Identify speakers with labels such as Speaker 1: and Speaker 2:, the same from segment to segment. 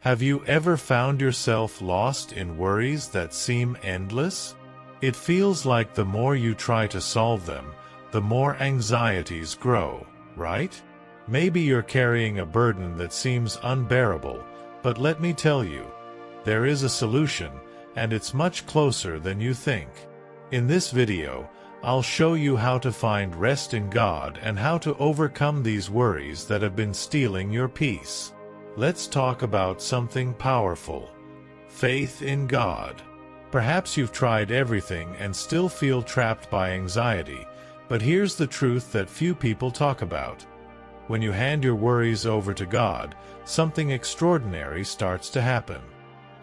Speaker 1: Have you ever found yourself lost in worries that seem endless? It feels like the more you try to solve them, the more anxieties grow, right? Maybe you're carrying a burden that seems unbearable, but let me tell you, there is a solution, and it's much closer than you think. In this video, I'll show you how to find rest in God and how to overcome these worries that have been stealing your peace. Let's talk about something powerful: faith in God. Perhaps you've tried everything and still feel trapped by anxiety, but here's the truth that few people talk about. When you hand your worries over to God, something extraordinary starts to happen.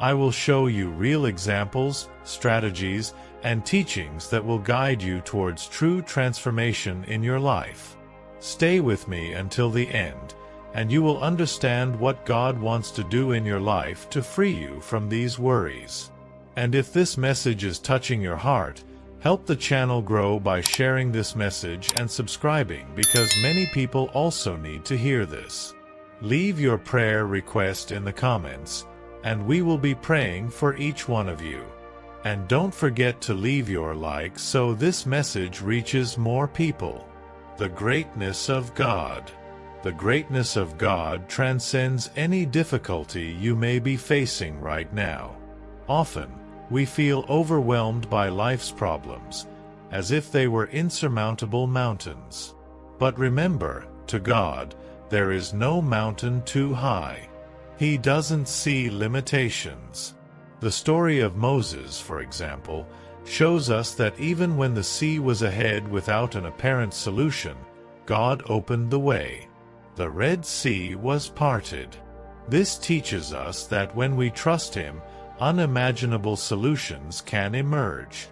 Speaker 1: I will show you real examples, strategies, and teachings that will guide you towards true transformation in your life. Stay with me until the end, and you will understand what God wants to do in your life to free you from these worries. And if this message is touching your heart, help the channel grow by sharing this message and subscribing, because many people also need to hear this. Leave your prayer request in the comments, and we will be praying for each one of you. And don't forget to leave your like so this message reaches more people. The greatness of God. The greatness of God transcends any difficulty you may be facing right now. Often, we feel overwhelmed by life's problems, as if they were insurmountable mountains. But remember, to God, there is no mountain too high. He doesn't see limitations. The story of Moses, for example, shows us that even when the sea was ahead without an apparent solution, God opened the way. The Red Sea was parted. This teaches us that when we trust Him, unimaginable solutions can emerge.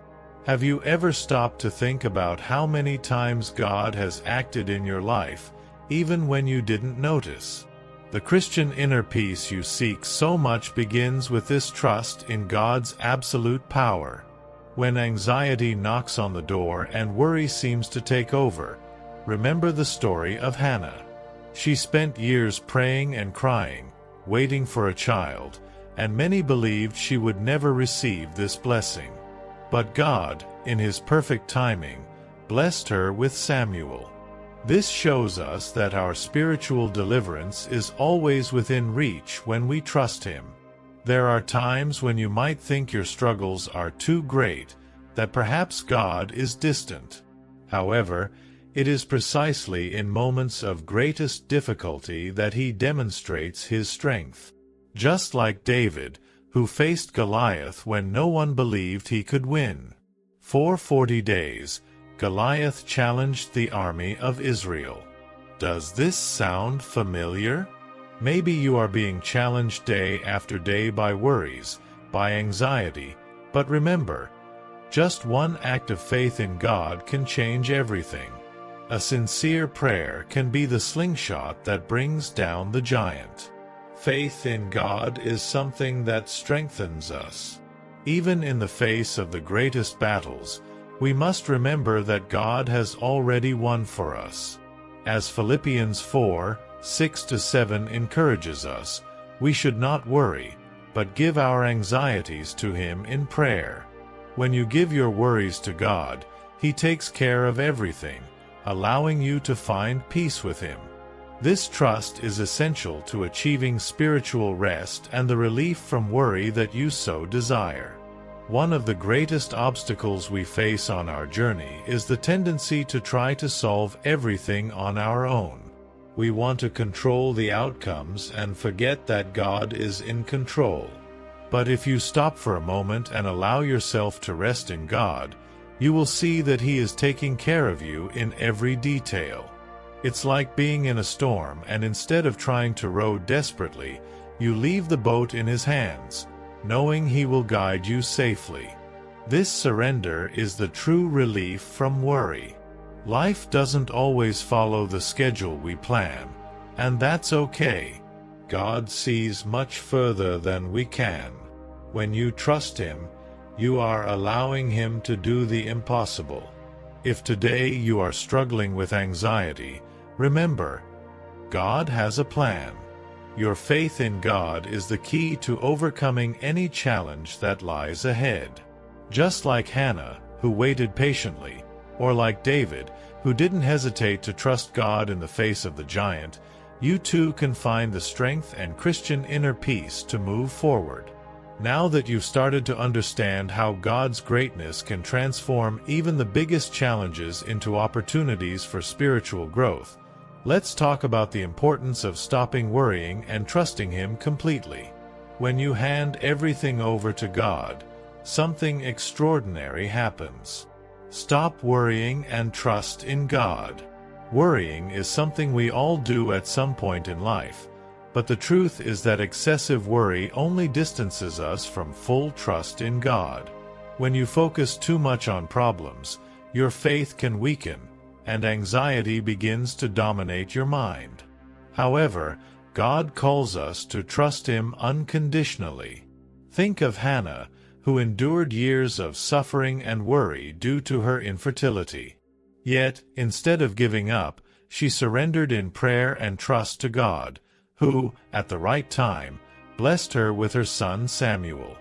Speaker 1: Have you ever stopped to think about how many times God has acted in your life, even when you didn't notice? The Christian inner peace you seek so much begins with this trust in God's absolute power. When anxiety knocks on the door and worry seems to take over, remember the story of Hannah. She spent years praying and crying, waiting for a child, and many believed she would never receive this blessing. But God, in His perfect timing, blessed her with Samuel. This shows us that our spiritual deliverance is always within reach when we trust Him. There are times when you might think your struggles are too great, that perhaps God is distant. However, it is precisely in moments of greatest difficulty that He demonstrates His strength. Just like David, who faced Goliath when no one believed he could win. For 40 days, Goliath challenged the army of Israel. Does this sound familiar? Maybe you are being challenged day after day by worries, by anxiety, but remember, just one act of faith in God can change everything. A sincere prayer can be the slingshot that brings down the giant. Faith in God is something that strengthens us. Even in the face of the greatest battles, we must remember that God has already won for us. As Philippians 4:6-7 encourages us, we should not worry, but give our anxieties to Him in prayer. When you give your worries to God, He takes care of everything, allowing you to find peace with Him. This trust is essential to achieving spiritual rest and the relief from worry that you so desire. One of the greatest obstacles we face on our journey is the tendency to try to solve everything on our own. We want to control the outcomes and forget that God is in control. But if you stop for a moment and allow yourself to rest in God, you will see that He is taking care of you in every detail. It's like being in a storm, and instead of trying to row desperately, you leave the boat in His hands, knowing He will guide you safely. This surrender is the true relief from worry. Life doesn't always follow the schedule we plan, and that's okay. God sees much further than we can. When you trust Him, you are allowing Him to do the impossible. If today you are struggling with anxiety, remember, God has a plan. Your faith in God is the key to overcoming any challenge that lies ahead. Just like Hannah, who waited patiently, or like David, who didn't hesitate to trust God in the face of the giant, you too can find the strength and Christian inner peace to move forward. Now that you've started to understand how God's greatness can transform even the biggest challenges into opportunities for spiritual growth, let's talk about the importance of stopping worrying and trusting Him completely. When you hand everything over to God, something extraordinary happens. Stop worrying and trust in God. Worrying is something we all do at some point in life, but the truth is that excessive worry only distances us from full trust in God. When you focus too much on problems, your faith can weaken, and anxiety begins to dominate your mind. However, God calls us to trust Him unconditionally. Think of Hannah, who endured years of suffering and worry due to her infertility. Yet, instead of giving up, she surrendered in prayer and trust to God, who, at the right time, blessed her with her son Samuel.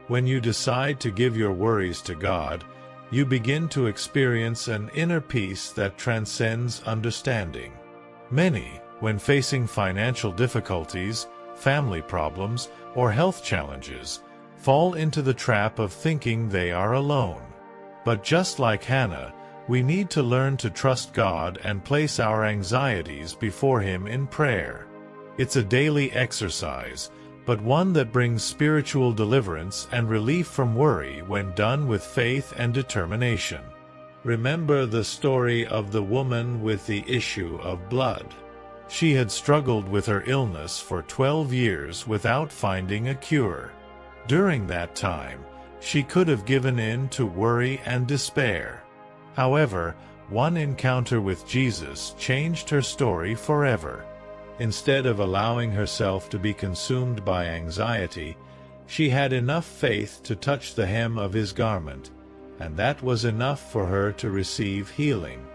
Speaker 1: When you decide to give your worries to God, you begin to experience an inner peace that transcends understanding. Many, when facing financial difficulties, family problems, or health challenges, fall into the trap of thinking they are alone. But just like Hannah, we need to learn to trust God and place our anxieties before Him in prayer. It's a daily exercise, but one that brings spiritual deliverance and relief from worry when done with faith and determination. Remember the story of the woman with the issue of blood. She had struggled with her illness for 12 years without finding a cure. During that time, she could have given in to worry and despair. However, one encounter with Jesus changed her story forever. Instead of allowing herself to be consumed by anxiety, she had enough faith to touch the hem of His garment, and that was enough for her to receive healing.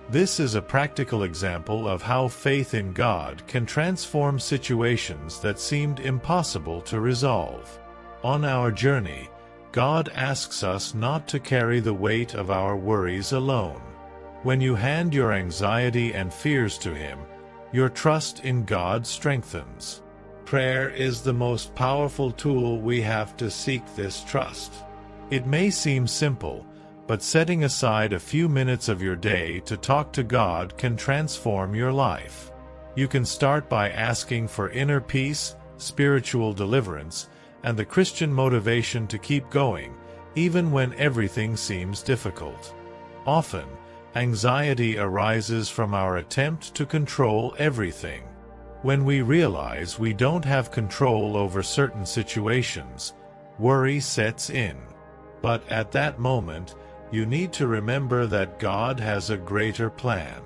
Speaker 1: This is a practical example of how faith in God can transform situations that seemed impossible to resolve. On our journey, God asks us not to carry the weight of our worries alone. When you hand your anxiety and fears to Him, your trust in God strengthens. Prayer is the most powerful tool we have to seek this trust. It may seem simple, but setting aside a few minutes of your day to talk to God can transform your life. You can start by asking for inner peace, spiritual deliverance, and the Christian motivation to keep going, even when everything seems difficult. Often, anxiety arises from our attempt to control everything. When we realize we don't have control over certain situations, worry sets in. But at that moment, you need to remember that God has a greater plan.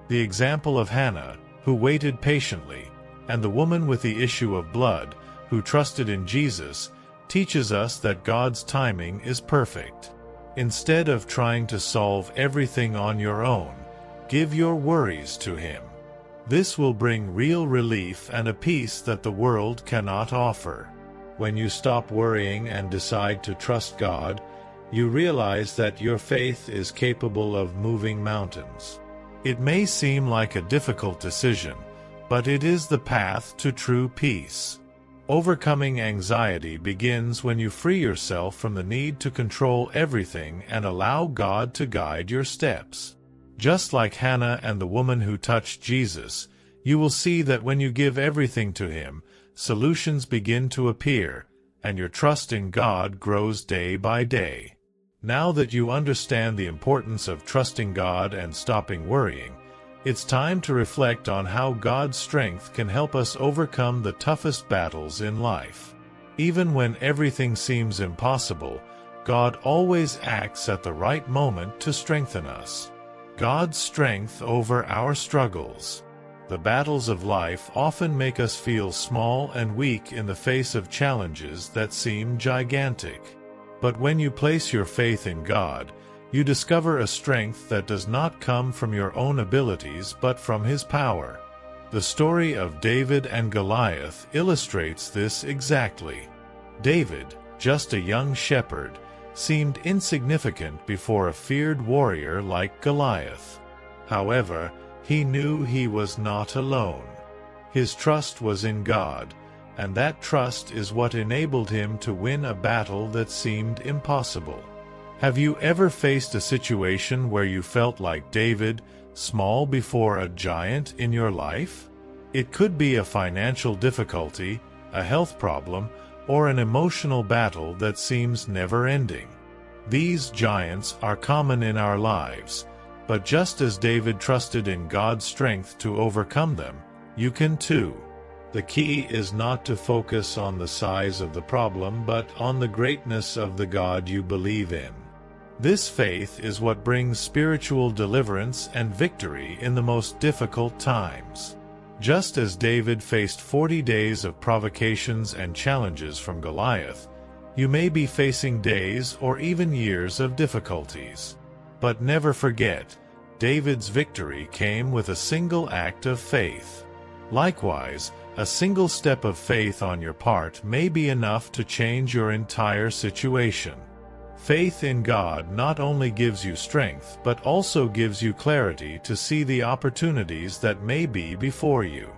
Speaker 1: The example of Hannah, who waited patiently, and the woman with the issue of blood, who trusted in Jesus, teaches us that God's timing is perfect. Instead of trying to solve everything on your own, give your worries to Him. This will bring real relief and a peace that the world cannot offer. When you stop worrying and decide to trust God, you realize that your faith is capable of moving mountains. It may seem like a difficult decision, but it is the path to true peace. Overcoming anxiety begins when you free yourself from the need to control everything and allow God to guide your steps. Just like Hannah and the woman who touched Jesus, you will see that when you give everything to Him, solutions begin to appear, and your trust in God grows day by day. Now that you understand the importance of trusting God and stopping worrying, it's time to reflect on how God's strength can help us overcome the toughest battles in life. Even when everything seems impossible, God always acts at the right moment to strengthen us. God's strength over our struggles. The battles of life often make us feel small and weak in the face of challenges that seem gigantic. But when you place your faith in God, you discover a strength that does not come from your own abilities but from His power. The story of David and Goliath illustrates this exactly. David, just a young shepherd, seemed insignificant before a feared warrior like Goliath. However, he knew he was not alone. His trust was in God, and that trust is what enabled him to win a battle that seemed impossible. Have you ever faced a situation where you felt like David, small before a giant in your life? It could be a financial difficulty, a health problem, or an emotional battle that seems never-ending. These giants are common in our lives, but just as David trusted in God's strength to overcome them, you can too. The key is not to focus on the size of the problem but on the greatness of the God you believe in. This faith is what brings spiritual deliverance and victory in the most difficult times. Just as David faced 40 days of provocations and challenges from Goliath, you may be facing days or even years of difficulties. But never forget, David's victory came with a single act of faith. Likewise, a single step of faith on your part may be enough to change your entire situation. Faith in God not only gives you strength but also gives you clarity to see the opportunities that may be before you.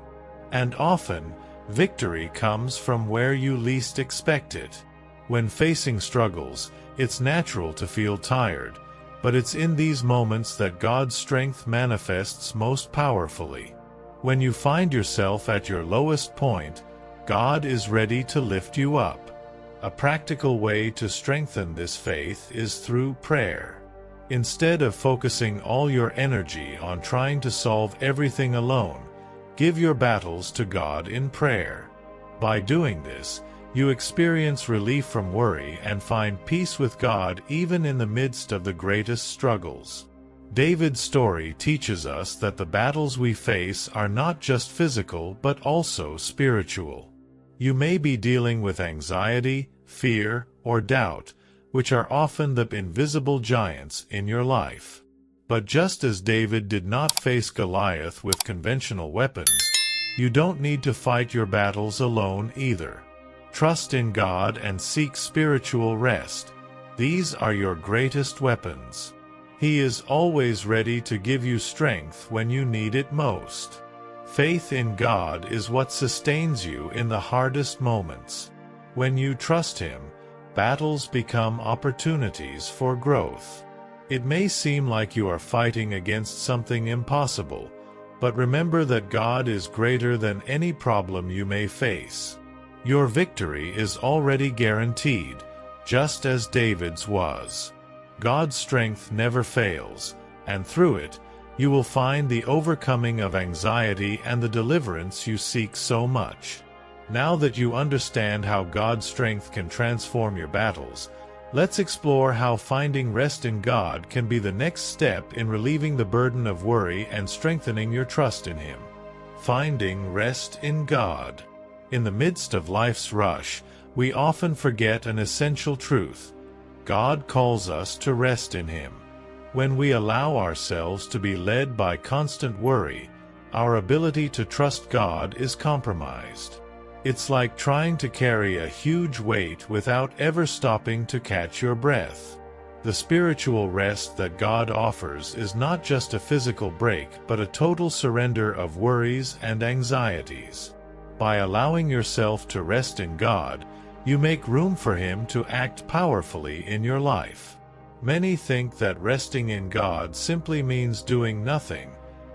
Speaker 1: And often, victory comes from where you least expect it. When facing struggles, it's natural to feel tired, but it's in these moments that God's strength manifests most powerfully. When you find yourself at your lowest point, God is ready to lift you up. A practical way to strengthen this faith is through prayer. Instead of focusing all your energy on trying to solve everything alone, give your battles to God in prayer. By doing this, you experience relief from worry and find peace with God even in the midst of the greatest struggles. David's story teaches us that the battles we face are not just physical but also spiritual. You may be dealing with anxiety, fear, or doubt, which are often the invisible giants in your life. But just as David did not face Goliath with conventional weapons, you don't need to fight your battles alone either. Trust in God and seek spiritual rest. These are your greatest weapons. He is always ready to give you strength when you need it most. Faith in God is what sustains you in the hardest moments. When you trust Him, battles become opportunities for growth. It may seem like you are fighting against something impossible, but remember that God is greater than any problem you may face. Your victory is already guaranteed, just as David's was. God's strength never fails, and through it, you will find the overcoming of anxiety and the deliverance you seek so much. Now that you understand how God's strength can transform your battles, let's explore how finding rest in God can be the next step in relieving the burden of worry and strengthening your trust in Him. Finding rest in God. In the midst of life's rush, we often forget an essential truth. God calls us to rest in Him. When we allow ourselves to be led by constant worry, our ability to trust God is compromised. It's like trying to carry a huge weight without ever stopping to catch your breath. The spiritual rest that God offers is not just a physical break but a total surrender of worries and anxieties. By allowing yourself to rest in God, you make room for Him to act powerfully in your life. Many think that resting in God simply means doing nothing,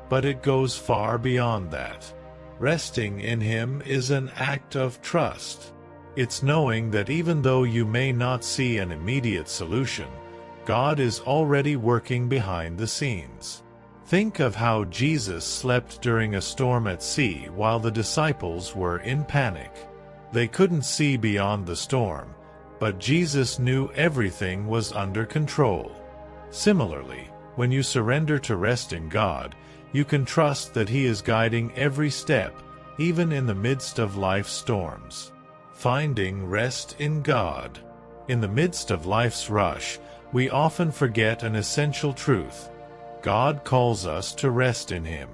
Speaker 1: but it goes far beyond that. Resting in Him is an act of trust. It's knowing that even though you may not see an immediate solution, God is already working behind the scenes. Think of how Jesus slept during a storm at sea while the disciples were in panic. They couldn't see beyond the storm, but Jesus knew everything was under control. Similarly, when you surrender to rest in God, you can trust that He is guiding every step, even in the midst of life's storms. Finding rest in God. In the midst of life's rush, we often forget an essential truth. God calls us to rest in Him.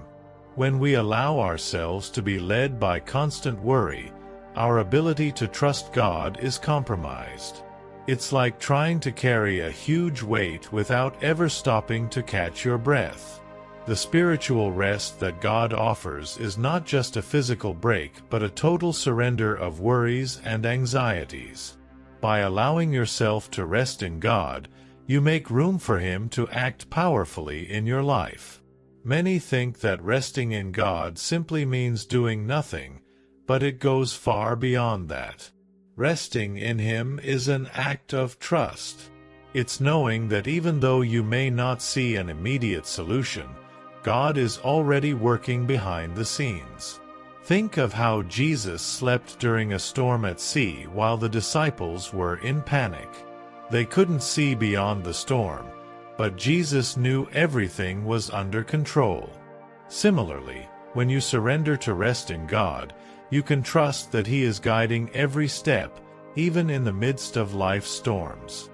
Speaker 1: When we allow ourselves to be led by constant worry, our ability to trust God is compromised. It's like trying to carry a huge weight without ever stopping to catch your breath. The spiritual rest that God offers is not just a physical break but a total surrender of worries and anxieties. By allowing yourself to rest in God, you make room for Him to act powerfully in your life. Many think that resting in God simply means doing nothing, but it goes far beyond that. Resting in Him is an act of trust. It's knowing that even though you may not see an immediate solution, God is already working behind the scenes. Think of how Jesus slept during a storm at sea while the disciples were in panic. They couldn't see beyond the storm, but Jesus knew everything was under control. Similarly, when you surrender to rest in God, you can trust that He is guiding every step, even in the midst of life's storms.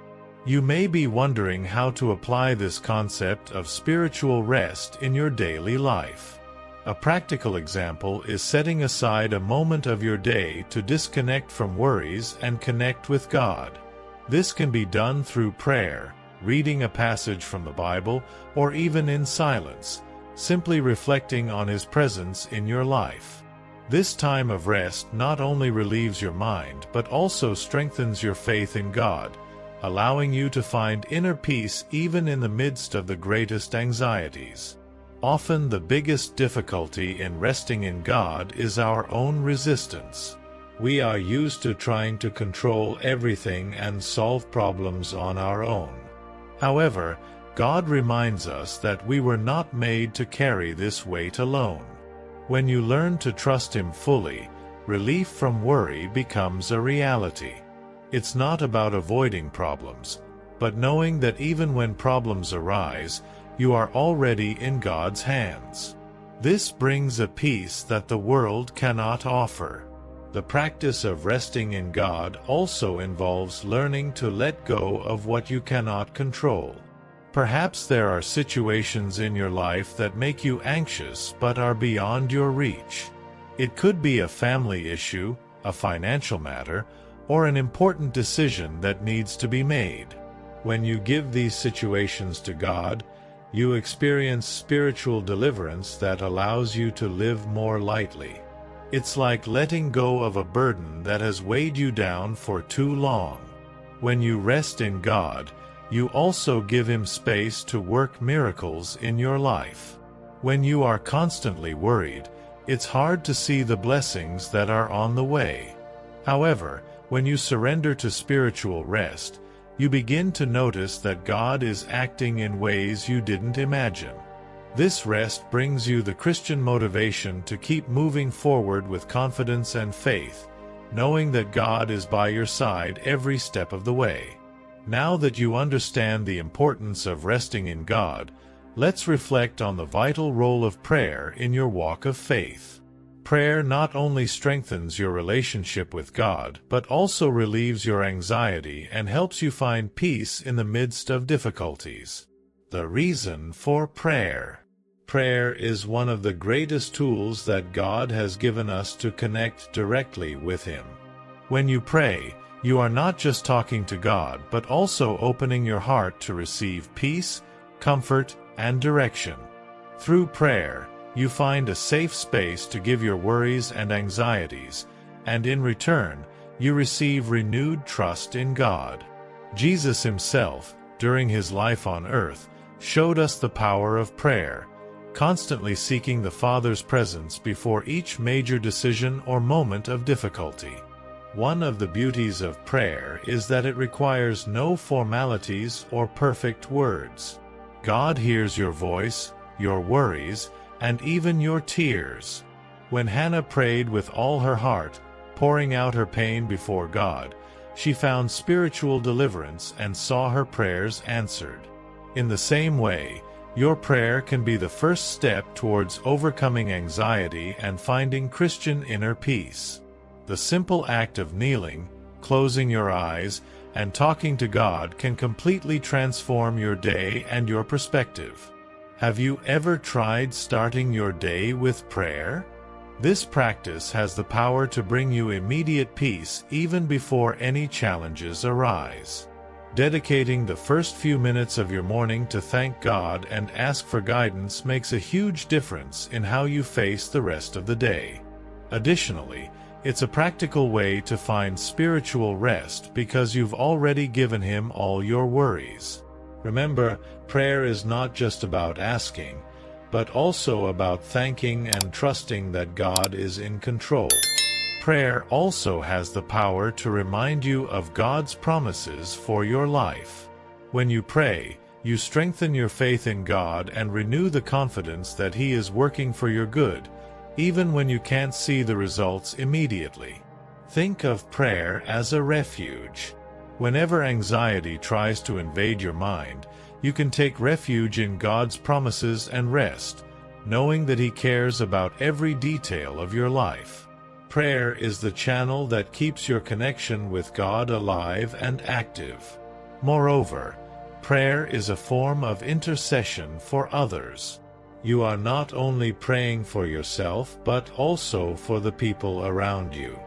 Speaker 1: You may be wondering how to apply this concept of spiritual rest in your daily life. A practical example is setting aside a moment of your day to disconnect from worries and connect with God. This can be done through prayer, reading a passage from the Bible, or even in silence, simply reflecting on His presence in your life. This time of rest not only relieves your mind but also strengthens your faith in God, allowing you to find inner peace even in the midst of the greatest anxieties. Often the biggest difficulty in resting in God is our own resistance. We are used to trying to control everything and solve problems on our own. However, God reminds us that we were not made to carry this weight alone. When you learn to trust Him fully, relief from worry becomes a reality. It's not about avoiding problems, but knowing that even when problems arise, you are already in God's hands. This brings a peace that the world cannot offer. The practice of resting in God also involves learning to let go of what you cannot control. Perhaps there are situations in your life that make you anxious but are beyond your reach. It could be a family issue, a financial matter, or an important decision that needs to be made. When you give these situations to God, you experience spiritual deliverance that allows you to live more lightly. It's like letting go of a burden that has weighed you down for too long. When you rest in God, you also give Him space to work miracles in your life. When you are constantly worried, it's hard to see the blessings that are on the way. However, when you surrender to spiritual rest, you begin to notice that God is acting in ways you didn't imagine. This rest brings you the Christian motivation to keep moving forward with confidence and faith, knowing that God is by your side every step of the way. Now that you understand the importance of resting in God, let's reflect on the vital role of prayer in your walk of faith. Prayer not only strengthens your relationship with God, but also relieves your anxiety and helps you find peace in the midst of difficulties. The reason for prayer. Prayer is one of the greatest tools that God has given us to connect directly with Him. When you pray, you are not just talking to God, but also opening your heart to receive peace, comfort, and direction. Through prayer, you find a safe space to give your worries and anxieties, and in return, you receive renewed trust in God. Jesus Himself, during His life on earth, showed us the power of prayer, constantly seeking the Father's presence before each major decision or moment of difficulty. One of the beauties of prayer is that it requires no formalities or perfect words. God hears your voice, your worries, and even your tears. When Hannah prayed with all her heart, pouring out her pain before God, she found spiritual deliverance and saw her prayers answered. In the same way, your prayer can be the first step towards overcoming anxiety and finding Christian inner peace. The simple act of kneeling, closing your eyes, and talking to God can completely transform your day and your perspective. Have you ever tried starting your day with prayer? This practice has the power to bring you immediate peace even before any challenges arise. Dedicating the first few minutes of your morning to thank God and ask for guidance makes a huge difference in how you face the rest of the day. Additionally, it's a practical way to find spiritual rest because you've already given Him all your worries. Remember, prayer is not just about asking, but also about thanking and trusting that God is in control. Prayer also has the power to remind you of God's promises for your life. When you pray, you strengthen your faith in God and renew the confidence that He is working for your good, even when you can't see the results immediately. Think of prayer as a refuge. Whenever anxiety tries to invade your mind, you can take refuge in God's promises and rest, knowing that He cares about every detail of your life. Prayer is the channel that keeps your connection with God alive and active. Moreover, prayer is a form of intercession for others. You are not only praying for yourself but also for the people around you.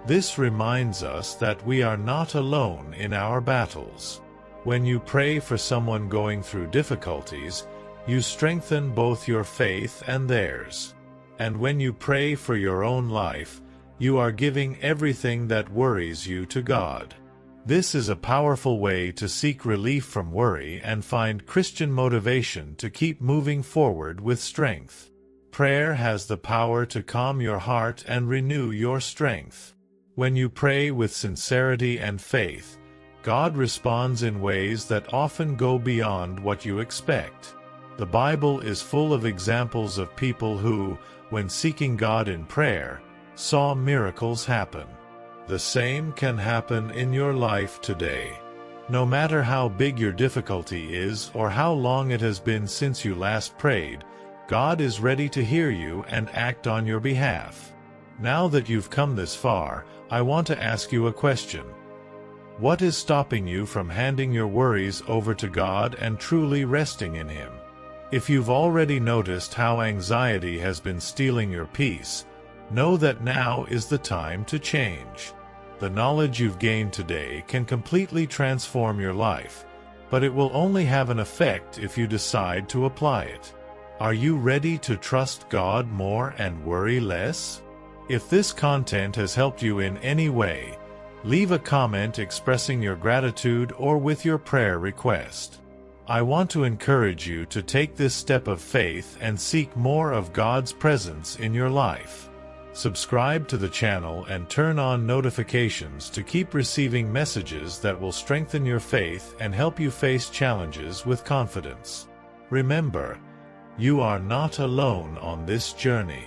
Speaker 1: This reminds us that we are not alone in our battles. When you pray for someone going through difficulties, you strengthen both your faith and theirs. And when you pray for your own life, you are giving everything that worries you to God. This is a powerful way to seek relief from worry and find Christian motivation to keep moving forward with strength. Prayer has the power to calm your heart and renew your strength. When you pray with sincerity and faith, God responds in ways that often go beyond what you expect. The Bible is full of examples of people who, when seeking God in prayer, saw miracles happen. The same can happen in your life today. No matter how big your difficulty is or how long it has been since you last prayed, God is ready to hear you and act on your behalf. Now that you've come this far, I want to ask you a question. What is stopping you from handing your worries over to God and truly resting in Him? If you've already noticed how anxiety has been stealing your peace, know that now is the time to change. The knowledge you've gained today can completely transform your life, but it will only have an effect if you decide to apply it. Are you ready to trust God more and worry less? If this content has helped you in any way, leave a comment expressing your gratitude or with your prayer request. I want to encourage you to take this step of faith and seek more of God's presence in your life. Subscribe to the channel and turn on notifications to keep receiving messages that will strengthen your faith and help you face challenges with confidence. Remember, you are not alone on this journey.